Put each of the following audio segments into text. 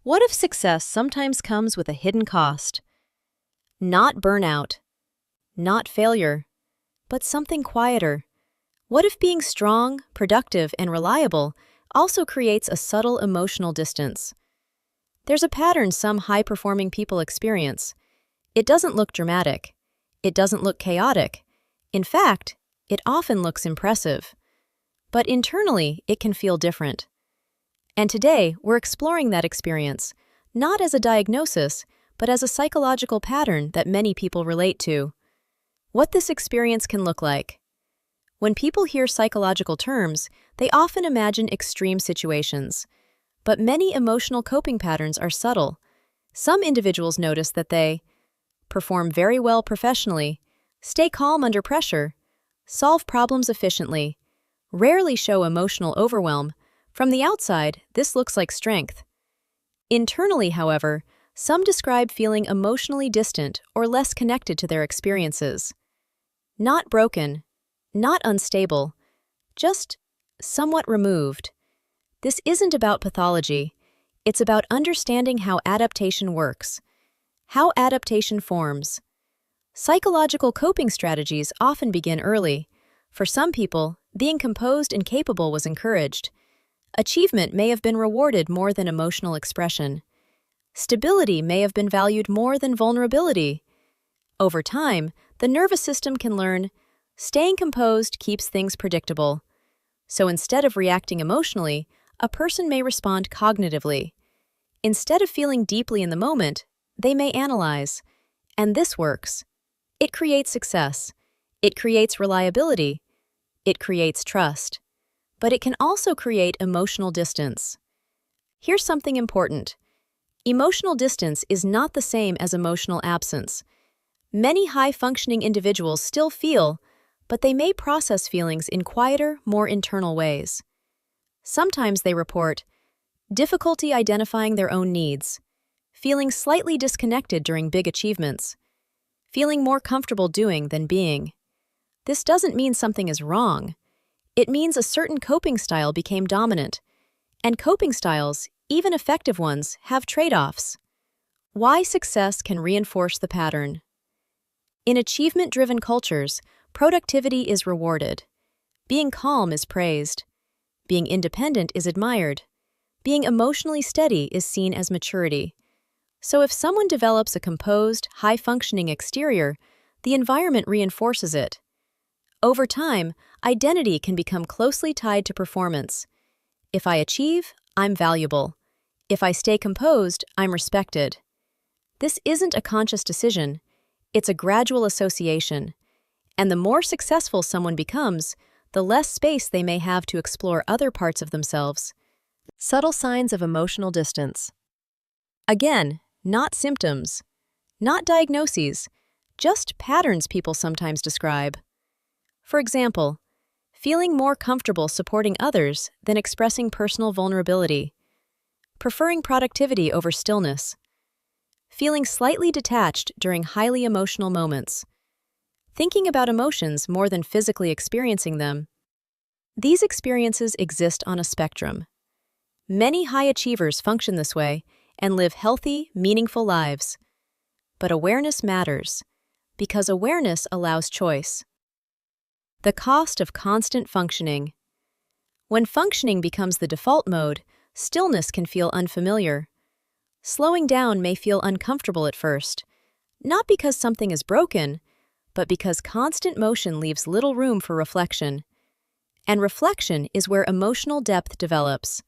What if success sometimes comes with a hidden cost? Not burnout, not failure, but something quieter. What if being strong, productive, and reliable also creates a subtle emotional distance? There's a pattern some high-performing people experience. It doesn't look dramatic. It doesn't look chaotic. In fact, it often looks impressive. But internally, it can feel different. And today, we're exploring that experience, not as a diagnosis, but as a psychological pattern that many people relate to. What this experience can look like. When people hear psychological terms, they often imagine extreme situations. But many emotional coping patterns are subtle. Some individuals notice that they perform very well professionally, stay calm under pressure, solve problems efficiently, rarely show emotional overwhelm. From the outside, this looks like strength. Internally, however, some describe feeling emotionally distant or less connected to their experiences. Not broken, not unstable, just somewhat removed. This isn't about pathology. It's about understanding how adaptation works, how adaptation forms. Psychological coping strategies often begin early. For some people, being composed and capable was encouraged. Achievement may have been rewarded more than emotional expression. Stability may have been valued more than vulnerability. Over time, the nervous system can learn, staying composed keeps things predictable. So instead of reacting emotionally, a person may respond cognitively. Instead of feeling deeply in the moment, they may analyze. And this works. It creates success. It creates reliability. It creates trust. But it can also create emotional distance. Here's something important. Emotional distance is not the same as emotional absence. Many high-functioning individuals still feel, but they may process feelings in quieter, more internal ways. Sometimes they report difficulty identifying their own needs, feeling slightly disconnected during big achievements, feeling more comfortable doing than being. This doesn't mean something is wrong. It means a certain coping style became dominant. And coping styles, even effective ones, have trade-offs. Why success can reinforce the pattern. In achievement-driven cultures, productivity is rewarded. Being calm is praised. Being independent is admired. Being emotionally steady is seen as maturity. So if someone develops a composed, high-functioning exterior, the environment reinforces it. Over time, identity can become closely tied to performance. If I achieve, I'm valuable. If I stay composed, I'm respected. This isn't a conscious decision. It's a gradual association. And the more successful someone becomes, the less space they may have to explore other parts of themselves. Subtle signs of emotional distance. Again, not symptoms, not diagnoses, just patterns people sometimes describe. For example, feeling more comfortable supporting others than expressing personal vulnerability, preferring productivity over stillness, feeling slightly detached during highly emotional moments, thinking about emotions more than physically experiencing them. These experiences exist on a spectrum. Many high achievers function this way and live healthy, meaningful lives. But awareness matters, because awareness allows choice. The cost of constant functioning. When functioning becomes the default mode, stillness can feel unfamiliar. Slowing down may feel uncomfortable at first, not because something is broken, but because constant motion leaves little room for reflection. And reflection is where emotional depth develops.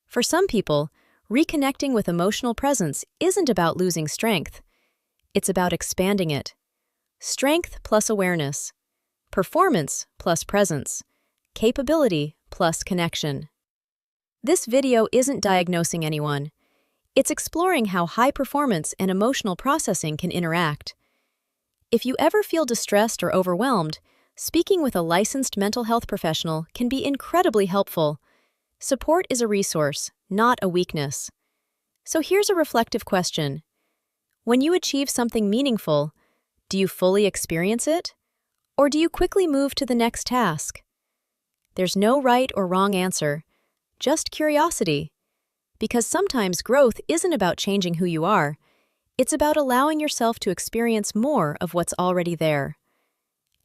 For some people, reconnecting with emotional presence isn't about losing strength. It's about expanding it. Strength plus awareness. Performance plus presence. Capability plus connection. This video isn't diagnosing anyone. It's exploring how high performance and emotional processing can interact. If you ever feel distressed or overwhelmed, speaking with a licensed mental health professional can be incredibly helpful. Support is a resource, not a weakness. So here's a reflective question. When you achieve something meaningful, do you fully experience it? Or do you quickly move to the next task? There's no right or wrong answer, just curiosity. because sometimes growth isn't about changing who you are, it's about allowing yourself to experience more of what's already there.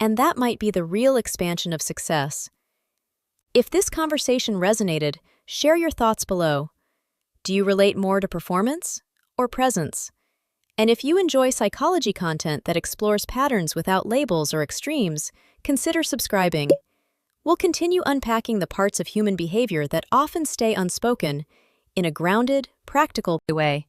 And that might be the real expansion of success. If this conversation resonated, share your thoughts below. Do you relate more to performance or presence? And if you enjoy psychology content that explores patterns without labels or extremes, consider subscribing. We'll continue unpacking the parts of human behavior that often stay unspoken in a grounded, practical way.